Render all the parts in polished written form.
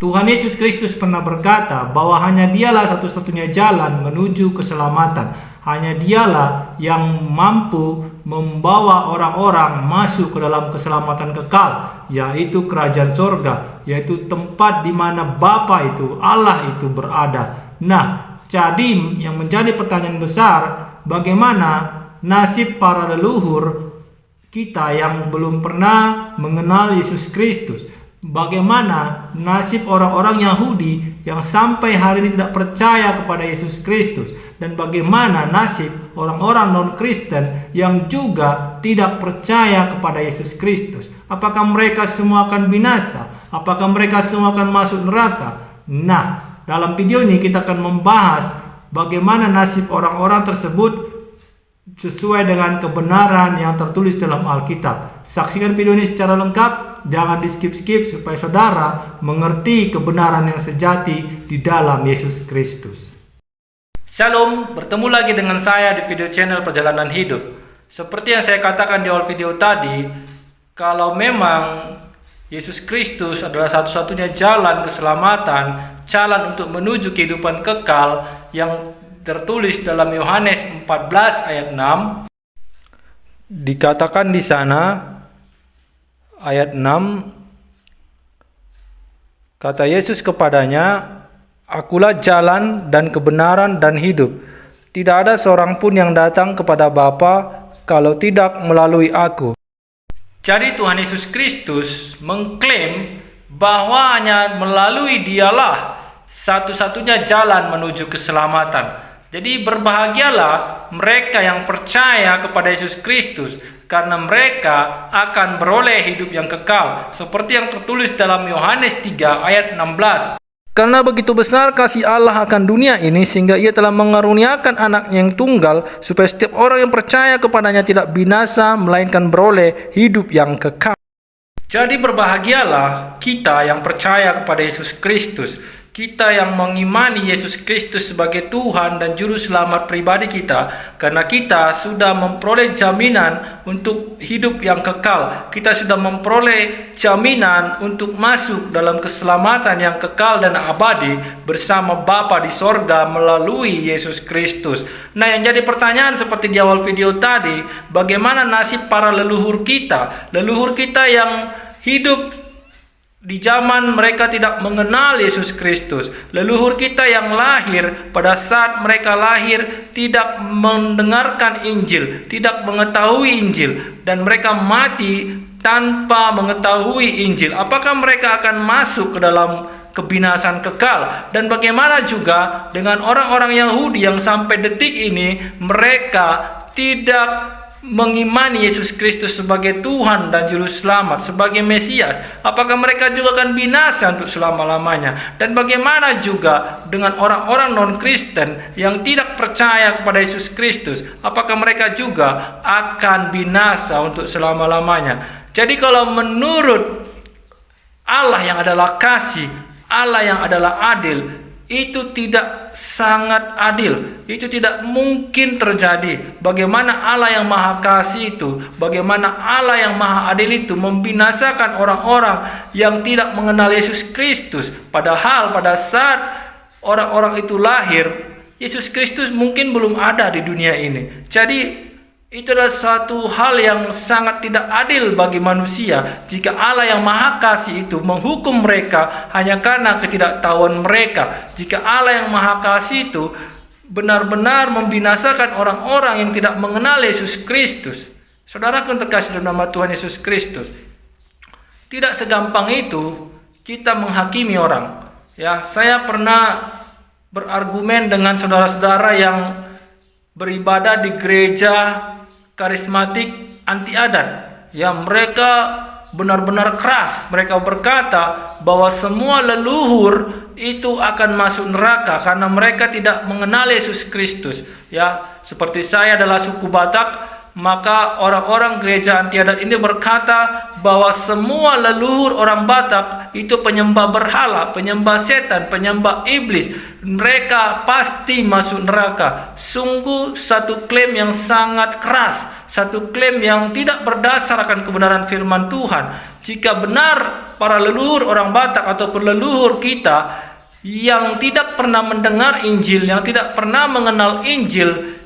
Tuhan Yesus Kristus pernah berkata bahwa hanya Dialah satu-satunya jalan menuju keselamatan. Hanya Dialah yang mampu membawa orang-orang masuk ke dalam keselamatan kekal, yaitu kerajaan sorga, yaitu tempat di mana Bapa itu, Allah itu berada. Nah, jadi yang menjadi pertanyaan besar, bagaimana nasib para leluhur kita yang belum pernah mengenal Yesus Kristus? Bagaimana nasib orang-orang Yahudi yang sampai hari ini tidak percaya kepada Yesus Kristus? Dan bagaimana nasib orang-orang non-Kristen yang juga tidak percaya kepada Yesus Kristus? Apakah mereka semua akan binasa? Apakah mereka semua akan masuk neraka? Nah, dalam video ini kita akan membahas bagaimana nasib orang-orang tersebut sesuai dengan kebenaran yang tertulis dalam Alkitab. Saksikan video ini secara lengkap, jangan di skip-skip supaya saudara mengerti kebenaran yang sejati di dalam Yesus Kristus. Shalom, bertemu lagi dengan saya di video channel Perjalanan Hidup. Seperti yang saya katakan di awal video tadi, kalau memang Yesus Kristus adalah satu-satunya jalan keselamatan, jalan untuk menuju kehidupan kekal yang tertulis dalam Yohanes 14 ayat 6, dikatakan di sana ayat 6, kata Yesus kepadanya, "Akulah jalan dan kebenaran dan hidup. Tidak ada seorang pun yang datang kepada Bapa kalau tidak melalui aku." Jadi Tuhan Yesus Kristus mengklaim bahwa hanya melalui Dialah satu-satunya jalan menuju keselamatan. Jadi berbahagialah mereka yang percaya kepada Yesus Kristus, karena mereka akan beroleh hidup yang kekal, seperti yang tertulis dalam Yohanes 3 ayat 16. Karena begitu besar kasih Allah akan dunia ini, sehingga Ia telah mengaruniakan anaknya yang tunggal, supaya setiap orang yang percaya kepadanya tidak binasa, melainkan beroleh hidup yang kekal. Jadi berbahagialah kita yang percaya kepada Yesus Kristus, kita yang mengimani Yesus Kristus sebagai Tuhan dan Juru Selamat pribadi kita, karena kita sudah memperoleh jaminan untuk hidup yang kekal. Kita sudah memperoleh jaminan untuk masuk dalam keselamatan yang kekal dan abadi bersama Bapa di sorga melalui Yesus Kristus. Nah, yang jadi pertanyaan seperti di awal video tadi, bagaimana nasib para leluhur kita? Leluhur kita yang hidup di zaman mereka tidak mengenal Yesus Kristus. Leluhur kita yang lahir pada saat mereka lahir tidak mendengarkan Injil, tidak mengetahui Injil, dan mereka mati tanpa mengetahui Injil. Apakah mereka akan masuk ke dalam kebinasan kekal? Dan bagaimana juga dengan orang-orang Yahudi yang sampai detik ini mereka tidak mengimani Yesus Kristus sebagai Tuhan dan Juru Selamat, sebagai Mesias? Apakah mereka juga akan binasa untuk selama-lamanya? Dan bagaimana juga dengan orang-orang non-Kristen yang tidak percaya kepada Yesus Kristus? Apakah mereka juga akan binasa untuk selama-lamanya? Jadi kalau menurut Allah yang adalah kasih, Allah yang adalah adil, itu tidak sangat adil. Itu tidak mungkin terjadi. Bagaimana Allah yang maha kasih itu, bagaimana Allah yang maha adil itu membinasakan orang-orang yang tidak mengenal Yesus Kristus. Padahal pada saat orang-orang itu lahir, Yesus Kristus mungkin belum ada di dunia ini. Jadi itu adalah suatu hal yang sangat tidak adil bagi manusia jika Allah yang maha kasih itu menghukum mereka hanya karena ketidaktahuan mereka. Jika Allah yang maha kasih itu benar-benar membinasakan orang-orang yang tidak mengenal Yesus Kristus. Saudara yang terkasih dalam nama Tuhan Yesus Kristus, tidak segampang itu kita menghakimi orang. Ya, saya pernah berargumen dengan saudara-saudara yang beribadah di gereja karismatik anti adat. Ya, mereka benar-benar keras. Mereka berkata bahwa semua leluhur itu akan masuk neraka karena mereka tidak mengenal Yesus Kristus. Ya, seperti saya adalah suku Batak, maka orang-orang gereja anti adat ini berkata bahwa semua leluhur orang Batak itu penyembah berhala, penyembah setan, penyembah iblis. Mereka pasti masuk neraka. Sungguh satu klaim yang sangat keras, satu klaim yang tidak berdasarkan kebenaran firman Tuhan. Jika benar para leluhur orang Batak ataupun leluhur kita yang tidak pernah mendengar Injil, yang tidak pernah mengenal Injil,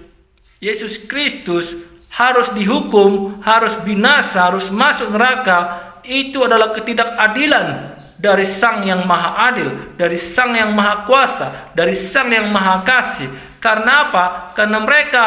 Yesus Kristus harus dihukum, harus binasa, harus masuk neraka, itu adalah ketidakadilan dari Sang yang Maha Adil, dari Sang yang Maha Kuasa, dari Sang yang Maha Kasih. Karena apa? Karena mereka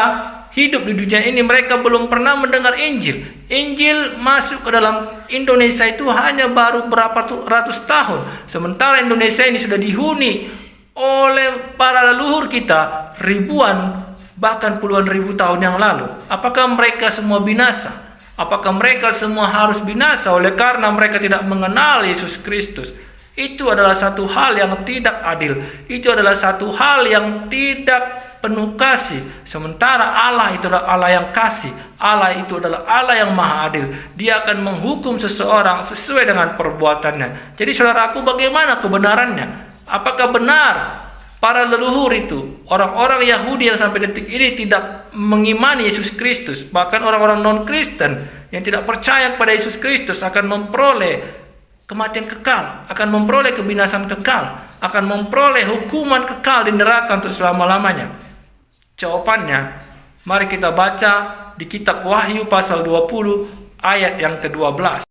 hidup di dunia ini, mereka belum pernah mendengar Injil. Injil masuk ke dalam Indonesia itu hanya baru berapa ratus tahun. Sementara Indonesia ini sudah dihuni oleh para leluhur kita ribuan, bahkan puluhan ribu tahun yang lalu. Apakah mereka semua binasa? Apakah mereka semua harus binasa oleh karena mereka tidak mengenal Yesus Kristus? Itu adalah satu hal yang tidak adil. Itu adalah satu hal yang tidak penuh kasih. Sementara Allah itu adalah Allah yang kasih. Allah itu adalah Allah yang Maha Adil. Dia akan menghukum seseorang sesuai dengan perbuatannya. Jadi saudaraku, bagaimana kebenarannya? Apakah benar para leluhur itu, orang-orang Yahudi yang sampai detik ini tidak mengimani Yesus Kristus, bahkan orang-orang non-Kristen yang tidak percaya kepada Yesus Kristus akan memperoleh kematian kekal, akan memperoleh kebinasan kekal, akan memperoleh hukuman kekal di neraka untuk selama-lamanya? Jawabannya, mari kita baca di kitab Wahyu pasal 20 ayat yang ke-12.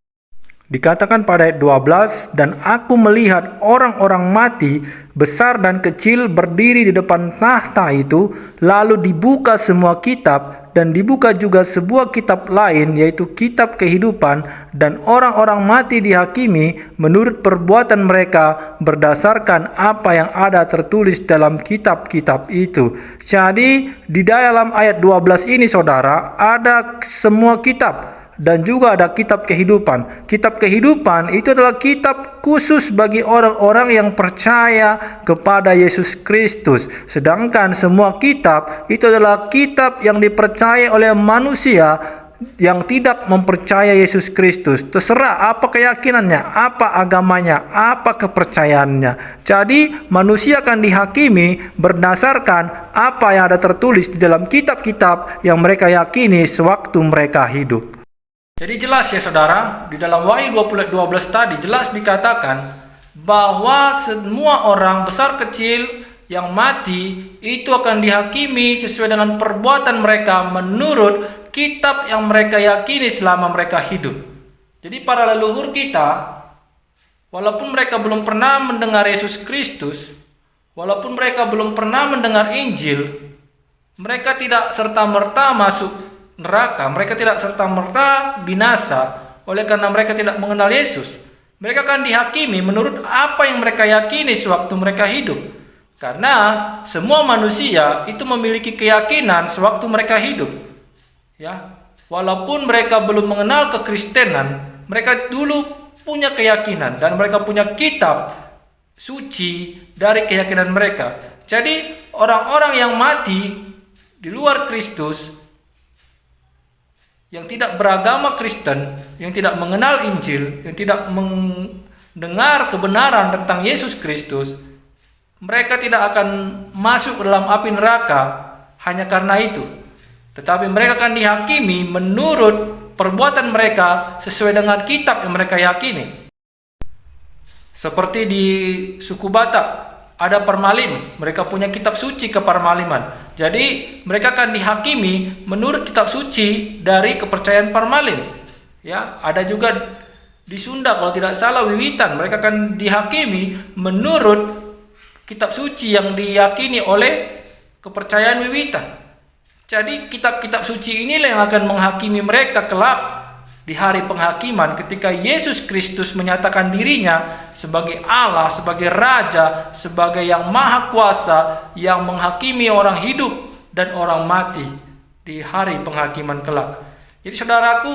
Dikatakan pada ayat 12, dan aku melihat orang-orang mati besar dan kecil berdiri di depan tahta itu, lalu dibuka semua kitab, dan dibuka juga sebuah kitab lain, yaitu kitab kehidupan, dan orang-orang mati dihakimi menurut perbuatan mereka berdasarkan apa yang ada tertulis dalam kitab-kitab itu. Jadi di dalam ayat 12 ini saudara, ada semua kitab. Dan juga ada kitab kehidupan. Kitab kehidupan itu adalah kitab khusus bagi orang-orang yang percaya kepada Yesus Kristus. Sedangkan semua kitab itu adalah kitab yang dipercaya oleh manusia yang tidak mempercaya Yesus Kristus. Terserah apa keyakinannya, apa agamanya, apa kepercayaannya. Jadi manusia akan dihakimi berdasarkan apa yang ada tertulis di dalam kitab-kitab yang mereka yakini sewaktu mereka hidup. Jadi jelas ya saudara, di dalam Wahyu 12 tadi jelas dikatakan bahwa semua orang besar kecil yang mati itu akan dihakimi sesuai dengan perbuatan mereka menurut kitab yang mereka yakini selama mereka hidup. Jadi para leluhur kita, walaupun mereka belum pernah mendengar Yesus Kristus, walaupun mereka belum pernah mendengar Injil, mereka tidak serta-merta masuk neraka, mereka tidak serta-merta binasa oleh karena mereka tidak mengenal Yesus. Mereka akan dihakimi menurut apa yang mereka yakini sewaktu mereka hidup. Karena semua manusia itu memiliki keyakinan sewaktu mereka hidup. Ya, walaupun mereka belum mengenal kekristenan, mereka dulu punya keyakinan dan mereka punya kitab suci dari keyakinan mereka. Jadi orang-orang yang mati di luar Kristus, yang tidak beragama Kristen, yang tidak mengenal Injil, yang tidak mendengar kebenaran tentang Yesus Kristus, mereka tidak akan masuk ke dalam api neraka hanya karena itu. Tetapi mereka akan dihakimi menurut perbuatan mereka sesuai dengan kitab yang mereka yakini. Seperti di suku Batak, ada Parmalim, mereka punya kitab suci keparmaliman. Jadi mereka akan dihakimi menurut kitab suci dari kepercayaan Parmalim. Ya, ada juga di Sunda kalau tidak salah Wiwitan, mereka akan dihakimi menurut kitab suci yang diyakini oleh kepercayaan Wiwitan. Jadi kitab-kitab suci inilah yang akan menghakimi mereka kelak di hari penghakiman ketika Yesus Kristus menyatakan dirinya sebagai Allah, sebagai Raja, sebagai yang Maha Kuasa yang menghakimi orang hidup dan orang mati di hari penghakiman kelak. Jadi saudaraku,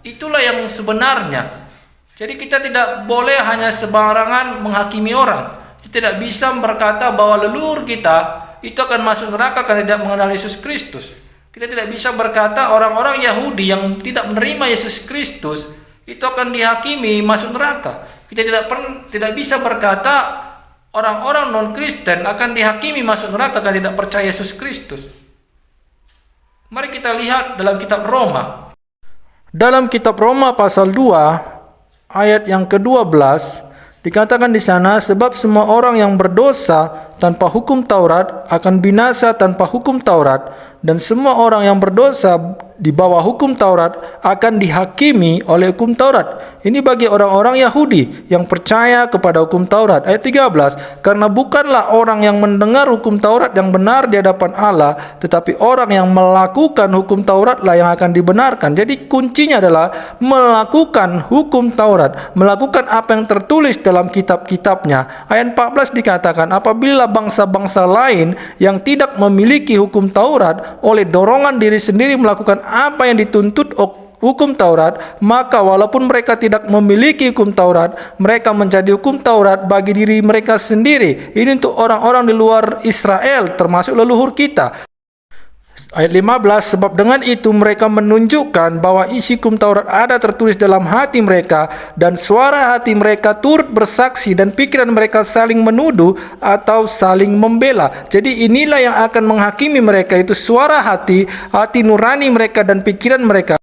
itulah yang sebenarnya. Jadi kita tidak boleh hanya sembarangan menghakimi orang. Kita tidak bisa berkata bahwa leluhur kita itu akan masuk neraka karena tidak mengenal Yesus Kristus. Kita tidak bisa berkata orang-orang Yahudi yang tidak menerima Yesus Kristus itu akan dihakimi masuk neraka. Kita tidak bisa berkata orang-orang non-Kristen akan dihakimi masuk neraka karena tidak percaya Yesus Kristus. Mari kita lihat dalam kitab Roma. Dalam kitab Roma pasal 2 ayat yang ke-12 dikatakan di sana, sebab semua orang yang berdosa tanpa hukum Taurat akan binasa tanpa hukum Taurat, dan semua orang yang berdosa di bawah hukum Taurat akan dihakimi oleh hukum Taurat. Ini bagi orang-orang Yahudi yang percaya kepada hukum Taurat. Ayat 13, karena bukanlah orang yang mendengar hukum Taurat yang benar di hadapan Allah, tetapi orang yang melakukan hukum Tauratlah yang akan dibenarkan. Jadi kuncinya adalah melakukan hukum Taurat, melakukan apa yang tertulis dalam kitab-kitabnya. Ayat 14 dikatakan, apabila bangsa-bangsa lain yang tidak memiliki hukum Taurat oleh dorongan diri sendiri melakukan apa yang dituntut hukum Taurat, maka walaupun mereka tidak memiliki hukum Taurat, mereka menjadi hukum Taurat bagi diri mereka sendiri. Ini untuk orang-orang di luar Israel, termasuk leluhur kita. Ayat 15, sebab dengan itu mereka menunjukkan bahwa isi hukum Taurat ada tertulis dalam hati mereka, dan suara hati mereka turut bersaksi, dan pikiran mereka saling menuduh atau saling membela. Jadi inilah yang akan menghakimi mereka, itu suara hati nurani mereka dan pikiran mereka.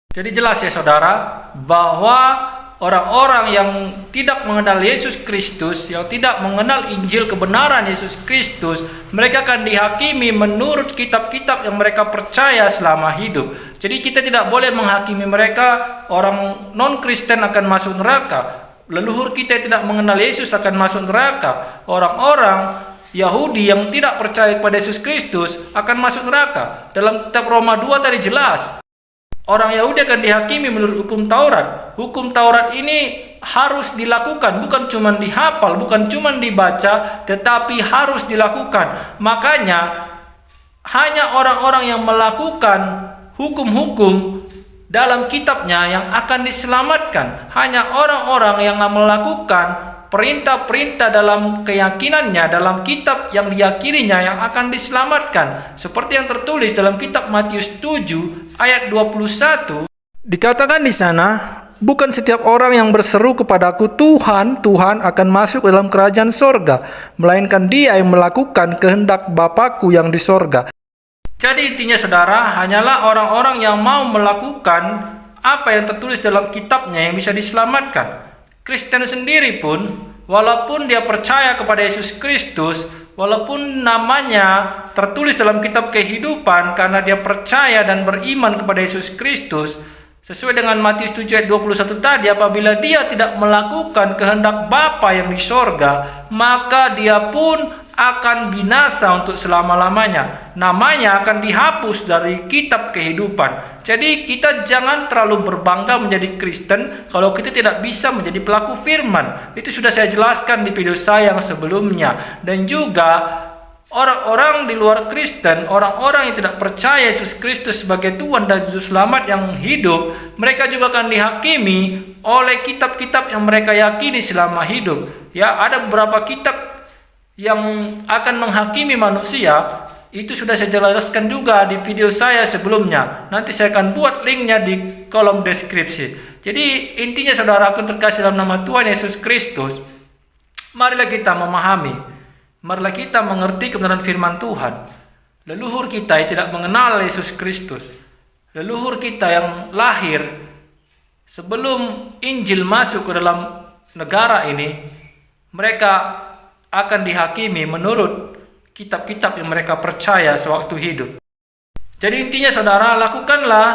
Jadi jelas ya saudara, bahwa orang-orang yang tidak mengenal Yesus Kristus, yang tidak mengenal Injil kebenaran Yesus Kristus, mereka akan dihakimi menurut kitab-kitab yang mereka percaya selama hidup. Jadi kita tidak boleh menghakimi mereka. Orang non-Kristen akan masuk neraka, leluhur kita yang tidak mengenal Yesus akan masuk neraka, orang-orang Yahudi yang tidak percaya kepada Yesus Kristus akan masuk neraka. Dalam kitab Roma 2 tadi jelas, orang Yahudi akan dihakimi menurut hukum Taurat. Hukum Taurat ini harus dilakukan, bukan cuma dihafal, bukan cuma dibaca, tetapi harus dilakukan. Makanya hanya orang-orang yang melakukan hukum-hukum dalam kitabnya yang akan diselamatkan. Hanya orang-orang yang melakukan perintah-perintah dalam keyakinannya, dalam kitab yang diyakininya yang akan diselamatkan. Seperti yang tertulis dalam kitab Matius 7 ayat 21. Dikatakan di sana, bukan setiap orang yang berseru kepadaku Tuhan, Tuhan akan masuk dalam kerajaan sorga, melainkan dia yang melakukan kehendak Bapakku yang di sorga. Jadi intinya saudara, hanyalah orang-orang yang mau melakukan apa yang tertulis dalam kitabnya yang bisa diselamatkan. Kristen sendiri pun, walaupun dia percaya kepada Yesus Kristus, walaupun namanya tertulis dalam kitab kehidupan karena dia percaya dan beriman kepada Yesus Kristus, sesuai dengan Matius 7 ayat 21 tadi, apabila dia tidak melakukan kehendak Bapa yang di sorga, maka dia pun akan binasa untuk selama-lamanya. Namanya akan dihapus dari kitab kehidupan. Jadi kita jangan terlalu berbangga menjadi Kristen kalau kita tidak bisa menjadi pelaku firman. Itu sudah saya jelaskan di video saya yang sebelumnya. Dan juga orang-orang di luar Kristen, orang-orang yang tidak percaya Yesus Kristus sebagai Tuhan dan Juru Selamat yang hidup, mereka juga akan dihakimi oleh kitab-kitab yang mereka yakini selama hidup. Ya, ada beberapa kitab yang akan menghakimi manusia. Itu sudah saya jelaskan juga di video saya sebelumnya. Nanti saya akan buat linknya di kolom deskripsi. Jadi intinya saudara, aku terkasih dalam nama Tuhan Yesus Kristus, marilah kita memahami, marilah kita mengerti kebenaran firman Tuhan. Leluhur kita yang tidak mengenal Yesus Kristus, leluhur kita yang lahir sebelum Injil masuk ke dalam negara ini, mereka akan dihakimi menurut kitab-kitab yang mereka percaya sewaktu hidup. Jadi intinya saudara, lakukanlah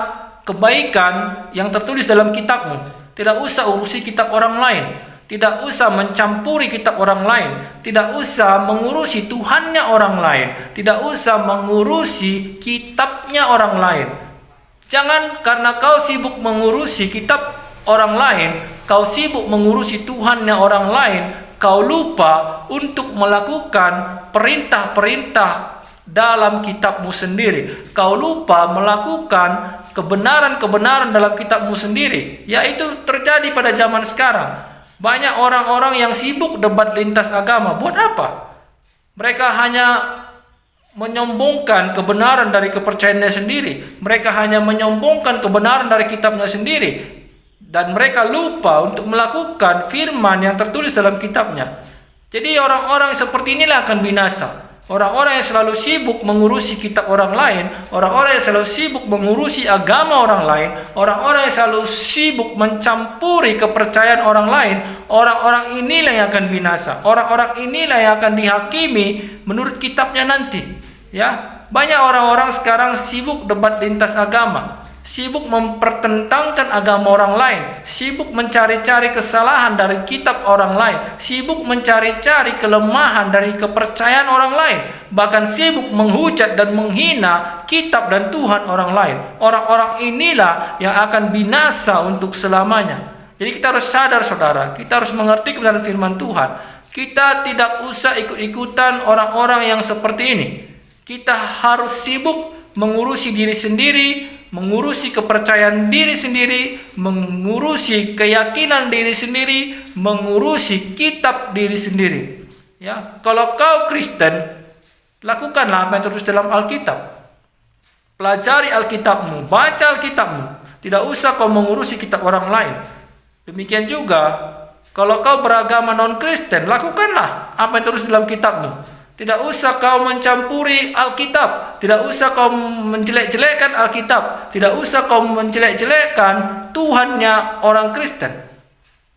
kebaikan yang tertulis dalam kitabmu. Tidak usah urusi kitab orang lain, tidak usah mencampuri kitab orang lain, tidak usah mengurusi Tuhannya orang lain, tidak usah mengurusi kitabnya orang lain. Jangan karena kau sibuk mengurusi kitab orang lain, kau sibuk mengurusi Tuhannya orang lain, kau lupa untuk melakukan perintah-perintah dalam kitabmu sendiri. Kau lupa melakukan kebenaran-kebenaran dalam kitabmu sendiri. Yaitu terjadi pada zaman sekarang. Banyak orang-orang yang sibuk debat lintas agama. Buat apa? Mereka hanya menyombongkan kebenaran dari kepercayaannya sendiri. Mereka hanya menyombongkan kebenaran dari kitabnya sendiri. Dan mereka lupa untuk melakukan firman yang tertulis dalam kitabnya. Jadi orang-orang seperti inilah akan binasa. Orang-orang yang selalu sibuk mengurusi kitab orang lain, orang-orang yang selalu sibuk mengurusi agama orang lain, orang-orang yang selalu sibuk mencampuri kepercayaan orang lain, orang-orang inilah yang akan binasa. Orang-orang inilah yang akan dihakimi menurut kitabnya nanti. Ya, banyak orang-orang sekarang sibuk debat lintas agama, sibuk mempertentangkan agama orang lain, sibuk mencari-cari kesalahan dari kitab orang lain, sibuk mencari-cari kelemahan dari kepercayaan orang lain, bahkan sibuk menghujat dan menghina kitab dan Tuhan orang lain. Orang-orang inilah yang akan binasa untuk selamanya. Jadi kita harus sadar, saudara, kita harus mengerti kebenaran firman Tuhan. Kita tidak usah ikut-ikutan orang-orang yang seperti ini. Kita harus sibuk mengurusi diri sendiri, mengurusi kepercayaan diri sendiri, mengurusi keyakinan diri sendiri, mengurusi kitab diri sendiri. Ya, kalau kau Kristen, lakukanlah apa yang tertulis dalam Alkitab. Pelajari Alkitabmu, baca Alkitabmu. Tidak usah kau mengurusi kitab orang lain. Demikian juga, kalau kau beragama non-Kristen, lakukanlah apa yang tertulis dalam kitabmu. Tidak usah kau mencampuri Alkitab. Tidak usah kau menjelek-jelekkan Alkitab. Tidak usah kau menjelek-jelekkan Tuhannya orang Kristen.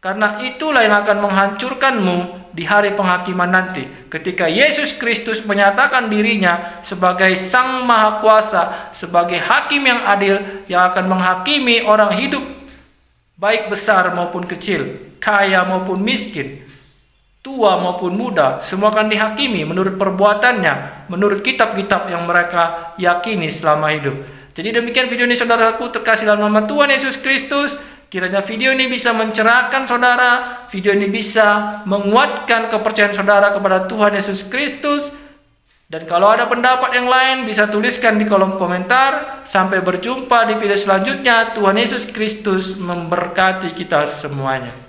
Karena itulah yang akan menghancurkanmu di hari penghakiman nanti. Ketika Yesus Kristus menyatakan dirinya sebagai Sang Maha Kuasa, sebagai Hakim yang adil, yang akan menghakimi orang hidup, baik besar maupun kecil, kaya maupun miskin, tua maupun muda, semua akan dihakimi menurut perbuatannya, menurut kitab-kitab yang mereka yakini selama hidup. Jadi demikian video ini, saudaraku terkasih dalam nama Tuhan Yesus Kristus. Kiranya video ini bisa mencerahkan saudara, video ini bisa menguatkan kepercayaan saudara kepada Tuhan Yesus Kristus. Dan kalau ada pendapat yang lain, bisa tuliskan di kolom komentar. Sampai berjumpa di video selanjutnya. Tuhan Yesus Kristus memberkati kita semuanya.